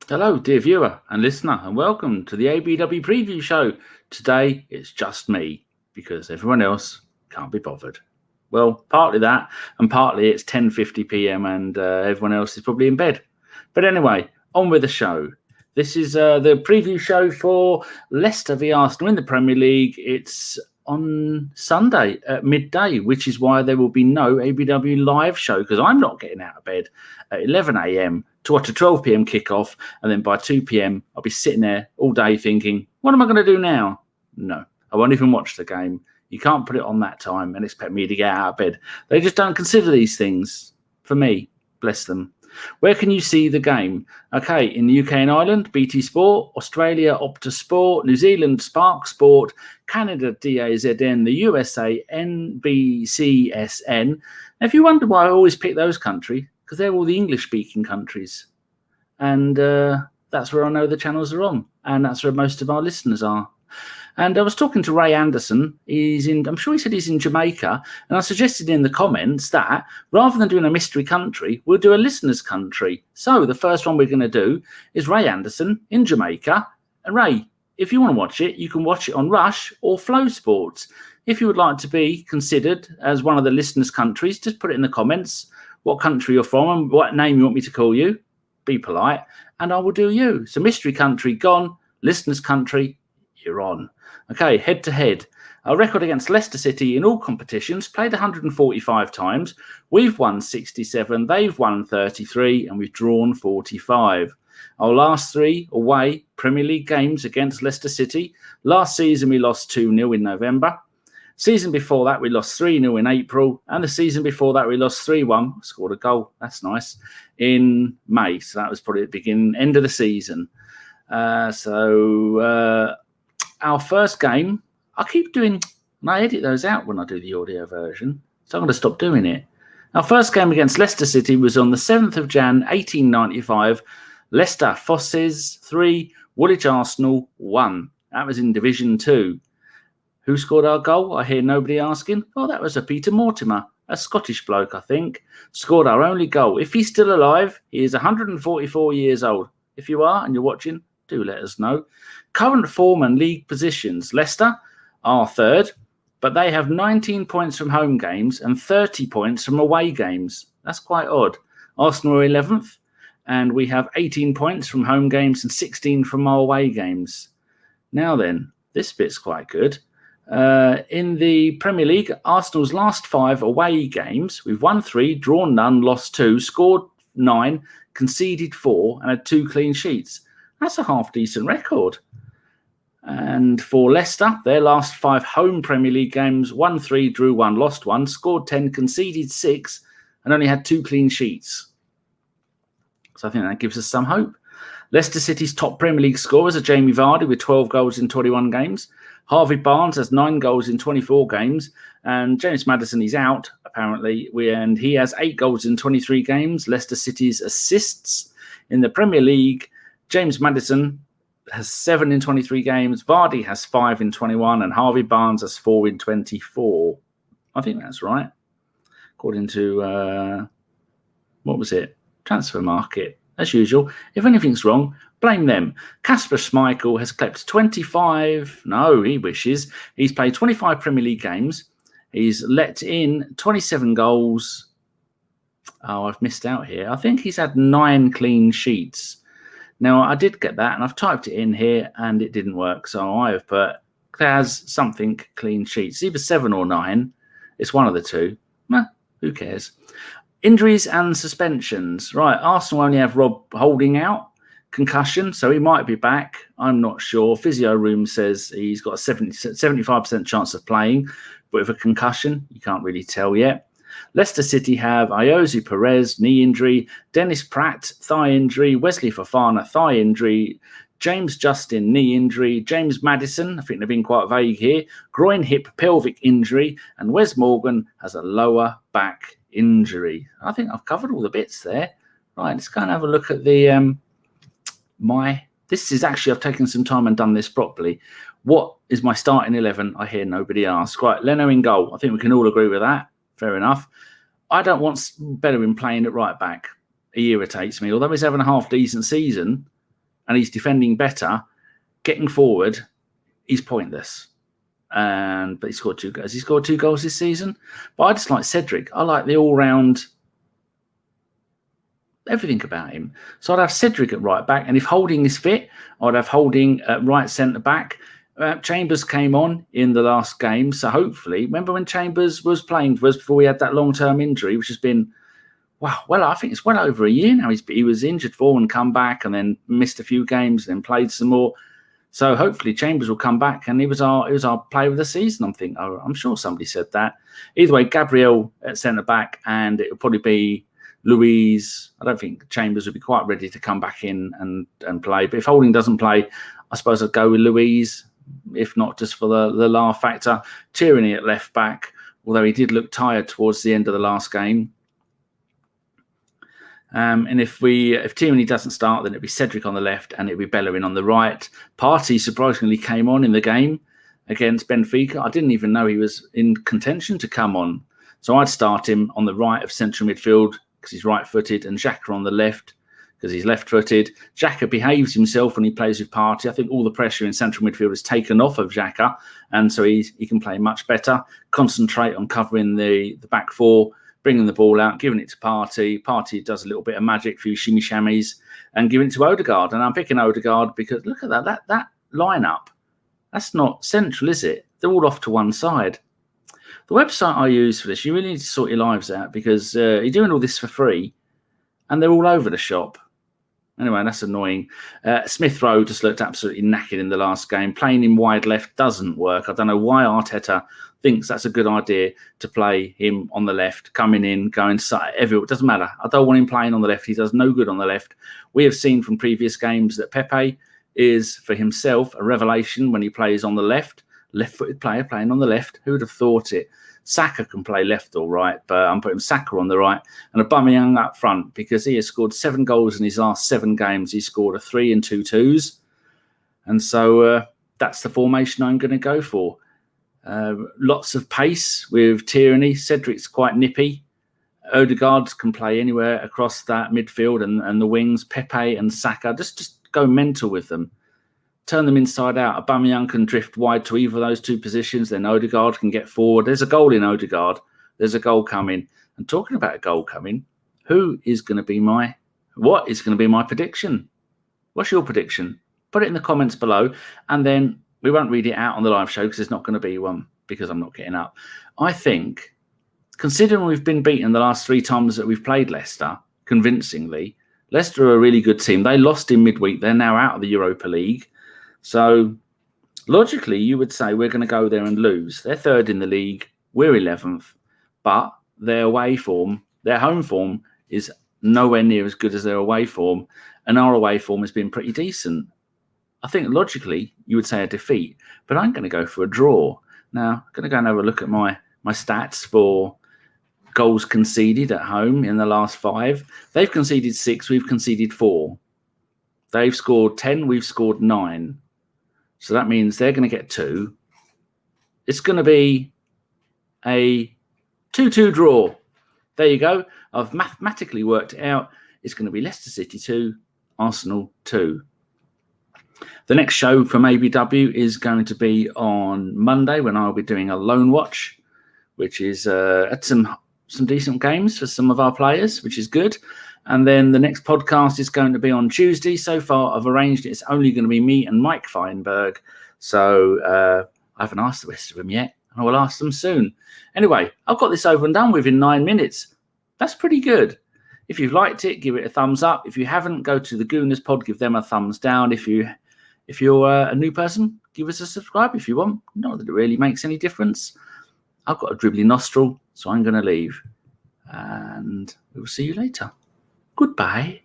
Hello, dear viewer and listener, and welcome to the ABW preview show. Today, it's just me, because everyone else can't be bothered. Well, partly that, and partly it's 10:50pm and everyone else is probably in bed. But anyway, on with the show. This is the preview show for Leicester v Arsenal in the Premier League. It's on Sunday at midday, which is why there will be no ABW live show, because I'm not getting out of bed at 11am to watch a 12pm kickoff, and then by 2pm I'll be sitting there all day thinking, what am I going to do now? No, I won't even watch the game. You can't put it on that time and expect me to get out of bed. They just don't consider these things. For me, bless them. Where can you see the game? Okay, in the UK and Ireland, BT Sport, Australia, Optus Sport, New Zealand, Spark Sport, Canada, DAZN, the USA, NBCSN. Now, if you wonder why I always pick those countries, because they're all the English-speaking countries. And that's where I know the channels are on, and that's where most of our listeners are. And I was talking to Ray Anderson. I'm sure he said he's in Jamaica. And I suggested in the comments that rather than doing a mystery country, we'll do a listener's country. So the first one we're going to do is Ray Anderson in Jamaica. And Ray, if you want to watch it, you can watch it on Rush or Flow Sports. If you would like to be considered as one of the listeners' countries, just put it in the comments what country you're from and what name you want me to call you. Be polite, and I will do you. So mystery country gone, listeners' country, you're on. Okay, head-to-head. Our record against Leicester City in all competitions, played 145 times. We've won 67, they've won 33, and we've drawn 45. Our last three away Premier League games against Leicester City. Last season, we lost 2-0 in November. Season before that, we lost 3-0 in April. And the season before that, we lost 3-1. Scored a goal. That's nice. In May. So that was probably the end of the season. Our first game, I keep doing, and I edit those out when I do the audio version, so I'm going to stop doing it. Our first game against Leicester City was on the 7th of Jan, 1895. Leicester Fosses 3, Woolwich Arsenal 1. That was in Division 2. Who scored our goal? I hear nobody asking. Oh, that was a Peter Mortimer, a Scottish bloke, I think. Scored our only goal. If he's still alive, he is 144 years old. If you are and you're watching, do let us know. Current form and league positions. Leicester are third, but they have 19 points from home games and 30 points from away games. That's quite odd. Arsenal are 11th, and we have 18 points from home games and 16 from our away games. Now then, this bit's quite good. In the Premier League, Arsenal's last 5 away games, we've won 3, drawn none, lost 2, scored 9, conceded 4, and had 2 clean sheets. That's a half-decent record. And for Leicester, their last 5 home Premier League games, won 3, drew 1, lost 1, scored 10, conceded 6, and only had 2 clean sheets. So I think that gives us some hope. Leicester City's top Premier League scorers are Jamie Vardy with 12 goals in 21 games. Harvey Barnes has 9 goals in 24 games. And James Maddison is out, apparently, and he has 8 goals in 23 games. Leicester City's assists in the Premier League, James Maddison has 7 in 23 games. Vardy has 5 in 21, and Harvey Barnes has 4 in 24. I think that's right, according to what was it? Transfer Market, as usual. If anything's wrong, blame them. Kasper Schmeichel has clipped 25. No, he wishes. He's played 25 Premier League games. He's let in 27 goals. Oh, I've missed out here. I think he's had 9 clean sheets. Now, I did get that, and I've typed it in here, and it didn't work. So I have put Claire's something clean sheets. Either 7 or 9. It's one of the two. Who cares? Injuries and suspensions. Right, Arsenal only have Rob Holding out. Concussion, so he might be back. I'm not sure. Physio Room says he's got a 75% chance of playing, but with a concussion, you can't really tell yet. Leicester City have Iosi Perez, knee injury, Dennis Pratt, thigh injury, Wesley Fofana, thigh injury, James Justin, knee injury, James Maddison, I think they've been quite vague here, groin, hip, pelvic injury, and Wes Morgan has a lower back injury. I think I've covered all the bits there. Right, let's go and have a look at the this is actually, I've taken some time and done this properly. What is my starting 11? I hear nobody ask. Right, Leno in goal. I think we can all agree with that. Fair enough. I don't want Bellerin playing at right back. He irritates me. Although he's having a half-decent season, and he's defending better, getting forward, he's pointless. But he scored 2 goals. He scored 2 goals this season. But I just like Cedric. I like the all-round everything about him. So I'd have Cedric at right back, and if Holding is fit, I'd have Holding at right centre back. Chambers came on in the last game, so hopefully, remember when Chambers was playing for us before we had that long-term injury, which has been, I think it's well over a year now. He was injured for and come back, and then missed a few games, then played some more. So hopefully Chambers will come back, and he was our player of the season. I'm sure somebody said that. Either way, Gabriel at centre back, and it will probably be Luiz. I don't think Chambers would be quite ready to come back in and play. But if Holding doesn't play, I suppose I'd go with Luiz. If not, just for the laugh factor. Tierney at left back, although he did look tired towards the end of the last game. And if Tierney doesn't start, then it'll be Cedric on the left and it'll be Bellerin on the right. Partey surprisingly came on in the game against Benfica. I didn't even know he was in contention to come on. So I'd start him on the right of central midfield because he's right-footed, and Xhaka on the left because he's left-footed. Xhaka behaves himself when he plays with Partey. I think all the pressure in central midfield is taken off of Xhaka, and so he can play much better, concentrate on covering the back four, bringing the ball out, giving it to Partey. Partey does a little bit of magic, a few shimmy-shammies, and giving it to Odegaard. And I'm picking Odegaard because look at that lineup. That's not central, is it? They're all off to one side. The website I use for this, you really need to sort your lives out because you're doing all this for free, and they're all over the shop. Anyway, that's annoying. Smith Rowe just looked absolutely knackered in the last game. Playing him wide left doesn't work. I don't know why Arteta thinks that's a good idea to play him on the left, coming in, going everywhere. It doesn't matter. I don't want him playing on the left. He does no good on the left. We have seen from previous games that Pepe is, for himself, a revelation when he plays on the left. Left-footed player playing on the left. Who would have thought it? Saka can play left or right, but I'm putting Saka on the right and Aubameyang up front because he has scored 7 goals in his last 7 games. He scored a 3 and 2 2s. And so that's the formation I'm going to go for. Lots of pace with Tierney. Cedric's quite nippy. Odegaard can play anywhere across that midfield and the wings. Pepe and Saka, just go mental with them. Turn them inside out. Aubameyang can drift wide to either of those 2 positions. Then Odegaard can get forward. There's a goal in Odegaard. There's a goal coming. And talking about a goal coming, what is going to be my prediction? What's your prediction? Put it in the comments below. And then we won't read it out on the live show because there's not going to be one because I'm not getting up. I think, considering we've been beaten the last 3 times that we've played Leicester, convincingly, Leicester are a really good team. They lost in midweek. They're now out of the Europa League. So, logically, you would say we're going to go there and lose. They're 3rd in the league. We're 11th. But their away form, their home form, is nowhere near as good as their away form. And our away form has been pretty decent. I think, logically, you would say a defeat. But I'm going to go for a draw. Now, I'm going to go and have a look at my stats for goals conceded at home in the last 5. They've conceded 6. We've conceded 4. They've scored 10. We've scored 9. So that means they're going to get 2. It's going to be a 2-2 draw. There you go. I've mathematically worked it out. It's going to be Leicester City 2, Arsenal 2. The next show from ABW is going to be on Monday when I'll be doing a loan watch, which is at some decent games for some of our players, which is good. And then the next podcast is going to be on Tuesday. So far, I've arranged it's only going to be me and Mike Feinberg. So I haven't asked the rest of them yet. And I will ask them soon. Anyway, I've got this over and done with in 9 minutes. That's pretty good. If you've liked it, give it a thumbs up. If you haven't, go to the Gooners Pod, give them a thumbs down. If you're a new person, give us a subscribe if you want. Not that it really makes any difference. I've got a dribbly nostril, so I'm going to leave. And we'll see you later. Goodbye.